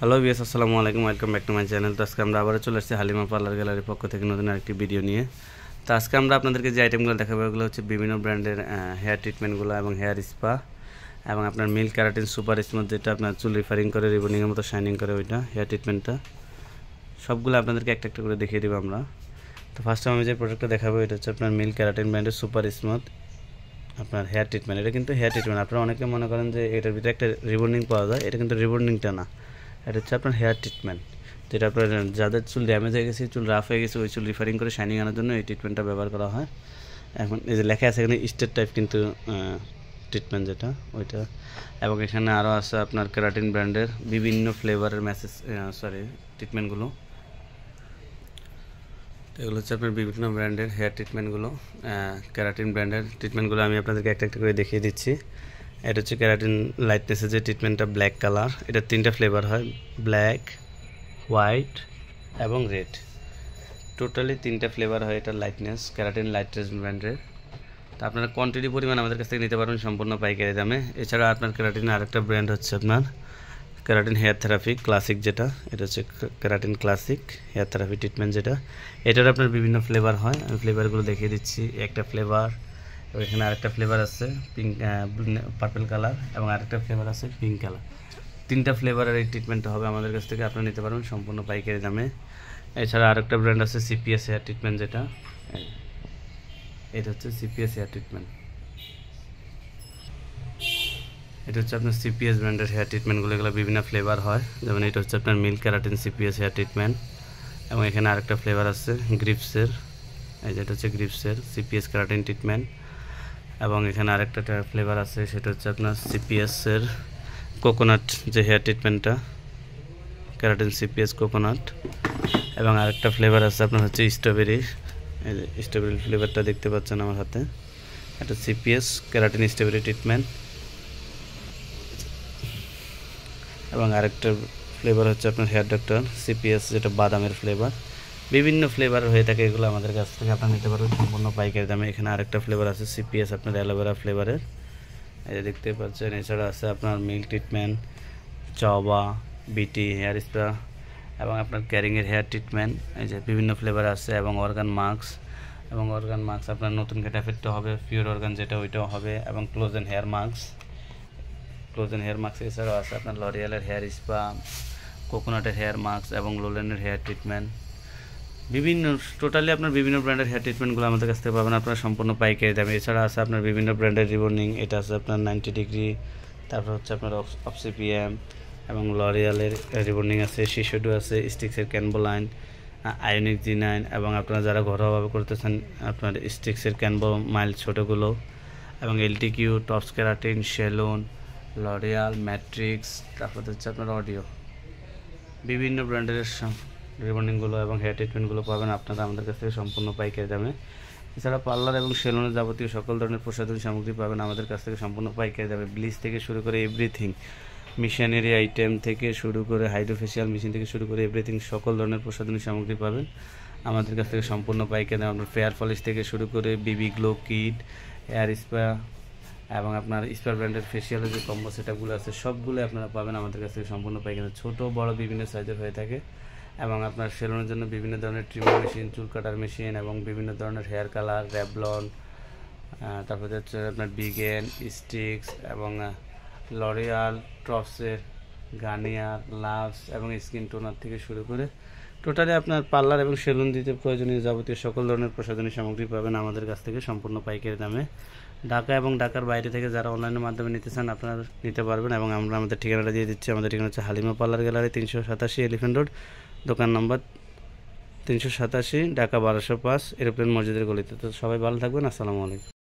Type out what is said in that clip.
Hello viewers, আসসালামু আলাইকুম, welcome back to my channel. তো আজকে আমরা আবারও চলে আসছি হালিমা পার্লার গ্যালারির পক্ষ থেকে নতুন আরেকটি ভিডিও নিয়ে। তো আজকে আমরা আপনাদেরকে যে আইটেমগুলো দেখাবো ওগুলো হচ্ছে বিভিন্ন ব্র্যান্ডের হেয়ার ট্রিটমেন্টগুলো এবং হেয়ার স্পা এবং আপনার মিল্ক ক্যারাটিন সুপার স্মুথ, যেটা আপনার চুল রিফারিং করে রিবনিংয়ের মতো শাইনিং করে, ওইটা হেয়ার ট্রিটমেন্টটা সবগুলো আপনাদেরকে একটা একটা করে দেখিয়ে দেবো আমরা। তো ফার্স্টে আমি যে প্রোডাক্টটা দেখাবো এটা হচ্ছে আপনার মিল্ক ক্যারাটিন ব্র্যান্ডের সুপার স্মুথ আপনার হেয়ার ট্রিটমেন্ট। এটা কিন্তু হেয়ার ট্রিটমেন্ট, আপনারা অনেকে মনে করেন যে এটার ভিতরে একটা রিবন্ডিং পাওয়া যায়, এটা কিন্তু রিবন্ডিংটা না, এটা হচ্ছে আপনার হেয়ার ট্রিটমেন্ট। যেটা আপনার যাদের চুল ড্যামেজ হয়ে গেছে, চুল রাফ হয়ে গেছে, ওই চুল রিফারিং করে শাইনিং আনার জন্য এই ট্রিটমেন্টটা ব্যবহার করা হয়। এখন এই যে লেখা আছে এখানে স্টেট টাইপ কিন্তু ট্রিটমেন্ট যেটা ওইটা, এবং এখানে আরও আছে আপনার কেরাটিন ব্র্যান্ডের বিভিন্ন ফ্লেভারের ট্রিটমেন্টগুলো। এগুলো হচ্ছে আপনার বিভিন্ন ব্র্যান্ডের হেয়ার ট্রিটমেন্টগুলো, কেরাটিন ব্র্যান্ডের ট্রিটমেন্টগুলো আমি আপনাদেরকে একটা একটা করে দেখিয়ে দিচ্ছি। এটা হচ্ছে কেরাটিন লাইটনেসের যে ট্রিটমেন্টটা, ব্ল্যাক কালার, এটা 3টা ফ্লেভার হয়, ব্ল্যাক, হোয়াইট এবং রেড। টোটালি 3টা ফ্লেভার হয় এটা লাইটনেস, কেরাটিন লাইটনেস ব্র্যান্ডের। তো আপনারা কোয়ান্টিটি পরিমাণ আমাদের কাছ থেকে নিতে পারবেন সম্পূর্ণ পাইকারি দামে। এছাড়া আপনার কেরাটিনের আরেকটা ব্র্যান্ড হচ্ছে আপনার কেরাটিন হেয়ার থেরাপি ক্লাসিক, যেটা এটা হচ্ছে keratin classic hair therapy treatment, যেটা এটার আপনার বিভিন্ন ফ্লেভার হয়। আমি ফ্লেভারগুলো দেখিয়ে দিচ্ছি। একটা ফ্লেভার, এখানে আরেকটা ফ্লেভার আছে পিঙ্ক, পার্পল কালার, এবং আরেকটা ফ্লেভার আছে পিঙ্ক কালার। 3টা ফ্লেভারের এই ট্রিটমেন্টটা হবে আমাদের কাছ থেকে, আপনারা নিতে পারবেন সম্পূর্ণ পাইকারি দামে। এছাড়া আরেকটা ব্র্যান্ড আছে সিপিএস হেয়ার ট্রিটমেন্ট, যেটা এটা হচ্ছে সিপিএস হেয়ার ট্রিটমেন্ট। এটা হচ্ছে আপনার সিপিএস ব্র্যান্ডের হেয়ার ট্রিটমেন্টগুলো, এগুলো বিভিন্ন ফ্লেভার হয়। যেমন এটা হচ্ছে আপনার milk keratin CPS hair treatment, এবং এখানে আরেকটা ফ্লেভার আছে গ্রিপসের, এই যেটা হচ্ছে গ্রিপসের সিপিএস ক্যারাটিন ট্রিটমেন্ট, এবং এখানে আরেকটা ফ্লেভার আছে, সেটা হচ্ছে আপনার সিপিএসের কোকোনাট যে হেয়ার ট্রিটমেন্টটা, ক্যারাটিন সিপিএস কোকোনাট, এবং আরেকটা ফ্লেভার আছে আপনার হচ্ছে স্ট্রবেরি, এই যে স্ট্রবেরি ফ্লেভারটা দেখতে পাচ্ছেন আমার হাতে, এটা সিপিএস ক্যারাটিন স্ট্রবেরি ট্রিটমেন্ট, এবং আরেকটা ফ্লেভার হচ্ছে আপনার হেয়ার ডক্টর সিপিএস, যেটা বাদামের ফ্লেভার। বিভিন্ন ফ্লেভার হয়ে থাকে এগুলো আমাদের কাছ থেকে আপনারা নিতে পারবেন সম্পূর্ণ পাইকারি দামে। এখানে আরেকটা ফ্লেভার আছে সিপিএস আপনার অ্যালোভেরা ফ্লেভারের, এই যে দেখতে পাচ্ছেন। এছাড়া আছে আপনার মিল্ক ট্রিটমেন্ট, চবা, বিটি হেয়ার স্পা, এবং আপনার ক্যারিংয়ের হেয়ার ট্রিটমেন্ট, এই যে বিভিন্ন ফ্লেভার আছে, এবং অর্গান মাস্ক, এবং অর্গান মাস্ক আপনার নতুন ক্যাটাফেটটা হবে, পিওর অর্গান যেটা ওইটাও হবে, এবং ক্লোজেন হেয়ার মাস্ক, ক্লোজেন হেয়ার মাস্ক। এছাড়াও আছে আপনার লরিয়ালের হেয়ার স্পা, কোকোনাটের হেয়ার মাস্ক, এবং লোলেনের হেয়ার ট্রিটমেন্ট। বিভিন্ন টোটালি আপনার বিভিন্ন ব্র্যান্ডের হেয়ার ট্রিটমেন্টগুলো আমাদের কাছ থেকে পাবেন আপনারা সম্পূর্ণ পাইকারি দামে। এছাড়া আছে আপনার বিভিন্ন ব্র্যান্ডের রিবনিং, এটা আছে আপনার 90 ডিগ্রি, তারপর হচ্ছে আপনার অপসিপিএম, এবং লরিয়ালের রিবনিং আছে, শিশোডু আছে, স্টিক্সের ক্যানবোলাইন, আয়োনিক G9, এবং আপনারা যারা ঘরোয়াভাবে করতেছেন আপনার স্টিক্সের ক্যানবো মাইল ছোটোগুলো, এবং LTQ, tops keratin, salon, L'Oreal, Matrix, তারপর হচ্ছে আপনার অডিও, বিভিন্ন ব্র্যান্ডের রিবন্ডিংগুলো এবং হেয়ার ট্রিটমেন্টগুলো পাবেন আপনারা আমাদের কাছ থেকে সম্পূর্ণ পাইকারি দামে। এছাড়া পার্লার এবং সেলুনের যাবতীয় সকল ধরনের প্রসাধনী সামগ্রী পাবেন আমাদের কাছ থেকে সম্পূর্ণ পাইকারি দামে। ব্লিচ থেকে শুরু করে এভরিথিং, মিশনারি আইটেম থেকে শুরু করে হাইড্রোফেশিয়াল মেশিন থেকে শুরু করে এভরিথিং, সকল ধরনের প্রসাধনী সামগ্রী পাবেন আমাদের কাছ থেকে সম্পূর্ণ পাইকারি দামে। আপনার ফেয়ার পলিশ থেকে শুরু করে বিবি গ্লো কিট, হেয়ার স্পা, এবং আপনার স্পার ব্র্যান্ডের ফেশিয়ালের যে কম্বো সেটআপগুলো আছে সবগুলো আপনারা পাবেন আমাদের কাছ থেকে সম্পূর্ণ পাইকারি। ছোট বড় বিভিন্ন সাইজের হয়ে থাকে, এবং আপনার সেলুনের জন্য বিভিন্ন ধরনের ট্রিমার মেশিন, চুল কাটার মেশিন, এবং বিভিন্ন ধরনের হেয়ার কালার, র্যাভলন, তারপরে হচ্ছে আপনার বিগেন, স্টিক্স, এবং লরিয়াল, টপসের, গার্নিয়ার, লাভস, এবং স্কিন টোনার থেকে শুরু করে টোটালি আপনার পার্লার এবং সেলুন দিতে প্রয়োজনীয় যাবতীয় সকল ধরনের প্রসাধনী সামগ্রী পাবেন আমাদের কাছ থেকে সম্পূর্ণ পাইকারি দামে। ঢাকা এবং ঢাকার বাইরে থেকে যারা অনলাইনের মাধ্যমে নিতে চান আপনারা নিতে পারবেন, এবং আমরা আমাদের ঠিকানাটা দিয়ে দিচ্ছি। আমাদের ঠিকানা হচ্ছে Halima parlour gallery, 387 elephant road, দোকান নম্বর 387, ঢাকা 1205, এরোপ্লেন মসজিদের গলিতে। তো সবাই ভালো থাকবেন, আসসালামু আলাইকুম।